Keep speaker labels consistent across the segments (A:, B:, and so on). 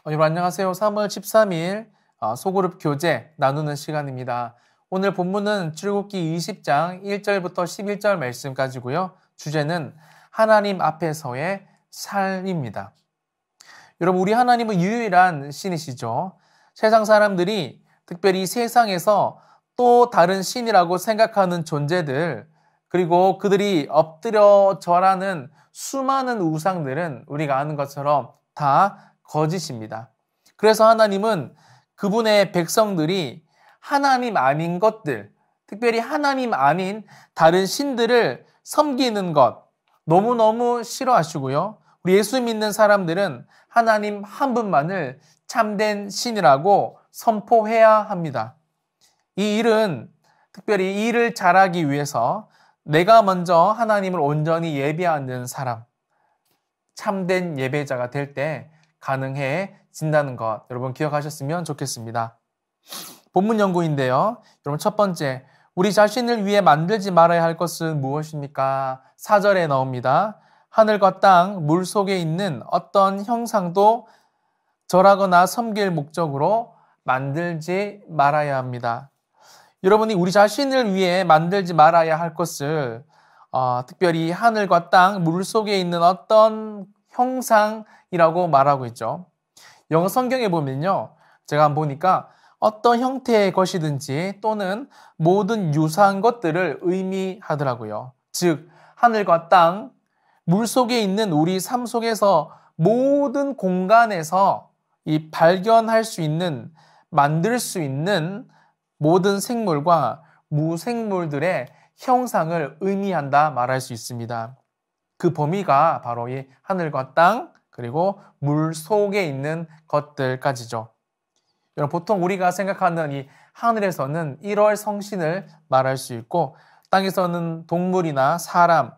A: 여러분 안녕하세요. 3월 13일 소그룹 교재 나누는 시간입니다. 오늘 본문은 출애굽기 20장 1절부터 11절 말씀 가지고요. 주제는 하나님 앞에서의 삶입니다. 여러분, 우리 하나님은 유일한 신이시죠. 세상 사람들이 특별히 세상에서 또 다른 신이라고 생각하는 존재들, 그리고 그들이 엎드려 절하는 수많은 우상들은 우리가 아는 것처럼 다 거짓입니다. 그래서 하나님은 그분의 백성들이 하나님 아닌 것들, 특별히 하나님 아닌 다른 신들을 섬기는 것 너무너무 싫어하시고요. 우리 예수 믿는 사람들은 하나님 한 분만을 참된 신이라고 선포해야 합니다. 이 일은 특별히 이 일을 잘하기 위해서 내가 먼저 하나님을 온전히 예배하는 사람, 참된 예배자가 될 때 가능해진다는 것 여러분 기억하셨으면 좋겠습니다. 본문 연구인데요. 여러분 첫 번째, 우리 자신을 위해 만들지 말아야 할 것은 무엇입니까? 4절에 나옵니다. 하늘과 땅, 물 속에 있는 어떤 형상도 절하거나 섬길 목적으로 만들지 말아야 합니다. 여러분이 우리 자신을 위해 만들지 말아야 할 것을 특별히 하늘과 땅, 물 속에 있는 어떤 형상이라고 말하고 있죠. 영어 성경에 보면요. 제가 한번 보니까 어떤 형태의 것이든지 또는 모든 유사한 것들을 의미하더라고요. 즉, 하늘과 땅, 물 속에 있는 우리 삶 속에서 모든 공간에서 이 발견할 수 있는, 만들 수 있는 모든 생물과 무생물들의 형상을 의미한다 말할 수 있습니다. 그 범위가 바로 이 하늘과 땅 그리고 물 속에 있는 것들까지죠. 여러분, 보통 우리가 생각하는 이 하늘에서는 1월 성신을 말할 수 있고 땅에서는 동물이나 사람,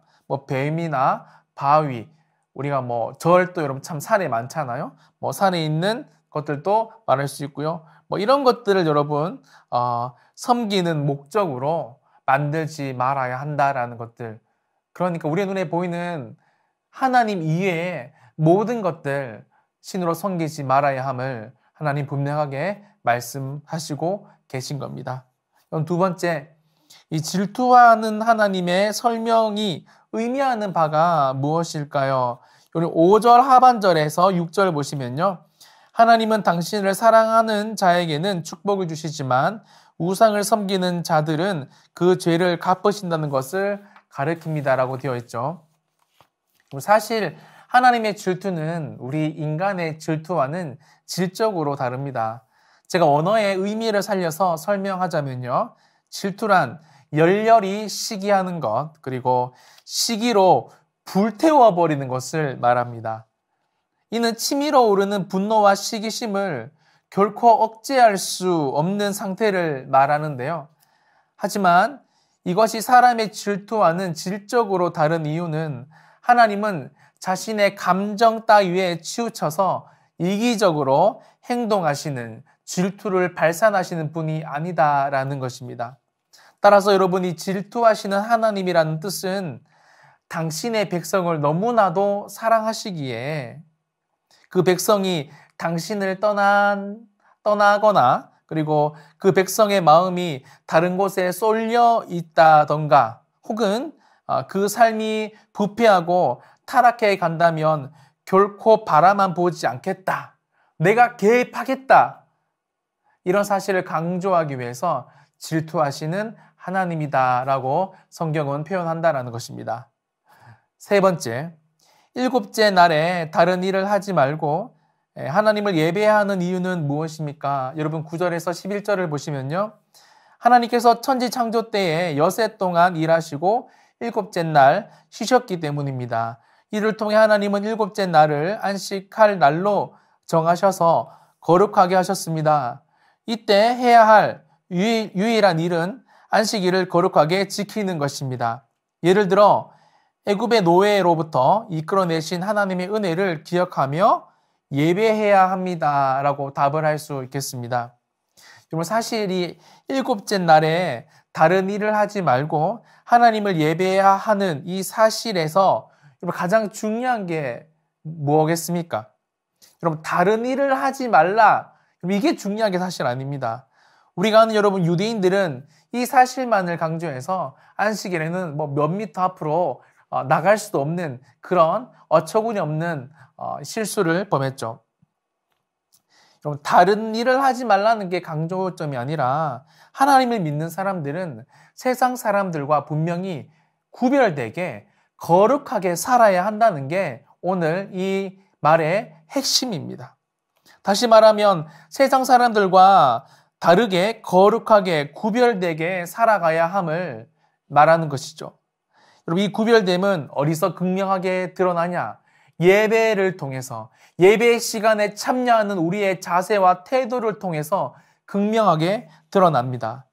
A: 뱀이나 바위, 우리가 절도 여러분 참 산에 많잖아요. 산에 있는 것들도 말할 수 있고요. 이런 것들을 여러분 섬기는 목적으로 만들지 말아야 한다라는 것들. 그러니까 우리 눈에 보이는 하나님 이외의 모든 것들 신으로 섬기지 말아야 함을 하나님 분명하게 말씀하시고 계신 겁니다. 그럼 두 번째, 이 질투하는 하나님의 설명이 의미하는 바가 무엇일까요? 우리 5절 하반절에서 6절 보시면요. 하나님은 당신을 사랑하는 자에게는 축복을 주시지만 우상을 섬기는 자들은 그 죄를 갚으신다는 것을 가르칩니다라고 되어 있죠. 사실 하나님의 질투는 우리 인간의 질투와는 질적으로 다릅니다. 제가 언어의 의미를 살려서 설명하자면요. 질투란 열렬히 시기하는 것, 그리고 시기로 불태워버리는 것을 말합니다. 이는 치밀어 오르는 분노와 시기심을 결코 억제할 수 없는 상태를 말하는데요. 하지만 이것이 사람의 질투와는 질적으로 다른 이유는 하나님은 자신의 감정 따위에 치우쳐서 이기적으로 행동하시는 질투를 발산하시는 분이 아니다라는 것입니다. 따라서 여러분이 질투하시는 하나님이라는 뜻은 당신의 백성을 너무나도 사랑하시기에 그 백성이 당신을 떠나거나 그리고 그 백성의 마음이 다른 곳에 쏠려 있다던가 혹은 그 삶이 부패하고 타락해 간다면 결코 바라만 보지 않겠다. 내가 개입하겠다. 이런 사실을 강조하기 위해서 질투하시는 하나님이다라고 성경은 표현한다라는 것입니다. 세 번째, 일곱째 날에 다른 일을 하지 말고 하나님을 예배하는 이유는 무엇입니까? 여러분 9절에서 11절을 보시면요. 하나님께서 천지 창조 때에 여세 동안 일하시고 일곱째 날 쉬셨기 때문입니다. 이를 통해 하나님은 일곱째 날을 안식할 날로 정하셔서 거룩하게 하셨습니다. 이때 해야 할 유일한 일은 안식일을 거룩하게 지키는 것입니다. 예를 들어 애굽의 노예로부터 이끌어내신 하나님의 은혜를 기억하며 예배해야 합니다라고 답을 할 수 있겠습니다. 여러분 사실 이 일곱째 날에 다른 일을 하지 말고 하나님을 예배해야 하는 이 사실에서 가장 중요한 게 뭐겠습니까? 여러분, 다른 일을 하지 말라. 이게 중요한 게 사실 아닙니다. 우리가 아는 여러분, 유대인들은 이 사실만을 강조해서 안식일에는 뭐 몇 미터 앞으로 나갈 수도 없는 그런 어처구니 없는 실수를 범했죠. 여러분, 다른 일을 하지 말라는 게 강조점이 아니라 하나님을 믿는 사람들은 세상 사람들과 분명히 구별되게 거룩하게 살아야 한다는 게 오늘 이 말의 핵심입니다. 다시 말하면 세상 사람들과 다르게 거룩하게 구별되게 살아가야 함을 말하는 것이죠. 여러분, 이 구별됨은 어디서 극명하게 드러나냐? 예배를 통해서, 예배 시간에 참여하는 우리의 자세와 태도를 통해서 극명하게 드러납니다.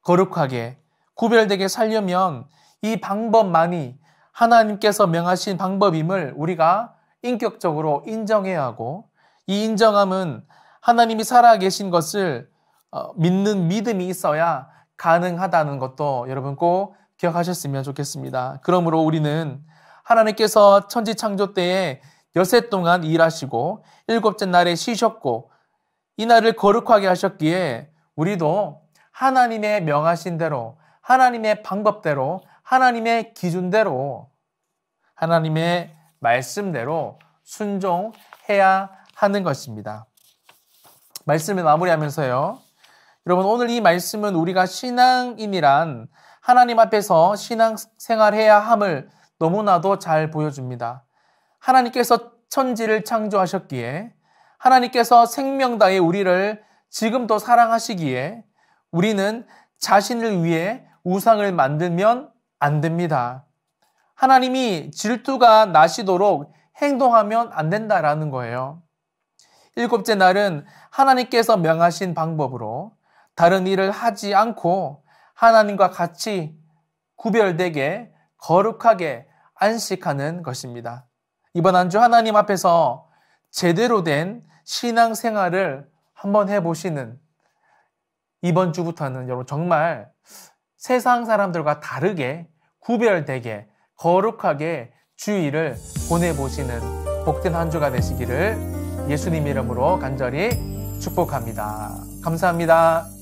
A: 거룩하게 구별되게 살려면 이 방법만이 하나님께서 명하신 방법임을 우리가 인격적으로 인정해야 하고, 이 인정함은 하나님이 살아계신 것을 믿는 믿음이 있어야 가능하다는 것도 여러분 꼭 기억하셨으면 좋겠습니다. 그러므로 우리는 하나님께서 천지 창조 때에 여세 동안 일하시고 일곱째 날에 쉬셨고 이 날을 거룩하게 하셨기에 우리도 하나님의 명하신 대로, 하나님의 방법대로, 하나님의 기준대로, 하나님의 말씀대로 순종해야 하는 것입니다. 말씀을 마무리하면서요. 여러분, 오늘 이 말씀은 우리가 신앙인이란 하나님 앞에서 신앙생활해야 함을 너무나도 잘 보여줍니다. 하나님께서 천지를 창조하셨기에, 하나님께서 생명 다해 우리를 지금도 사랑하시기에 우리는 자신을 위해 우상을 만들면 안 됩니다. 하나님이 질투가 나시도록 행동하면 안 된다라는 거예요. 일곱째 날은 하나님께서 명하신 방법으로 다른 일을 하지 않고 하나님과 같이 구별되게 거룩하게 안식하는 것입니다. 이번 한 주 하나님 앞에서 제대로 된 신앙생활을 한번 해보시는 이번 주부터는 여러분 정말 세상 사람들과 다르게 구별되게 거룩하게 주일을 보내보시는 복된 한 주가 되시기를 예수님 이름으로 간절히 축복합니다. 감사합니다.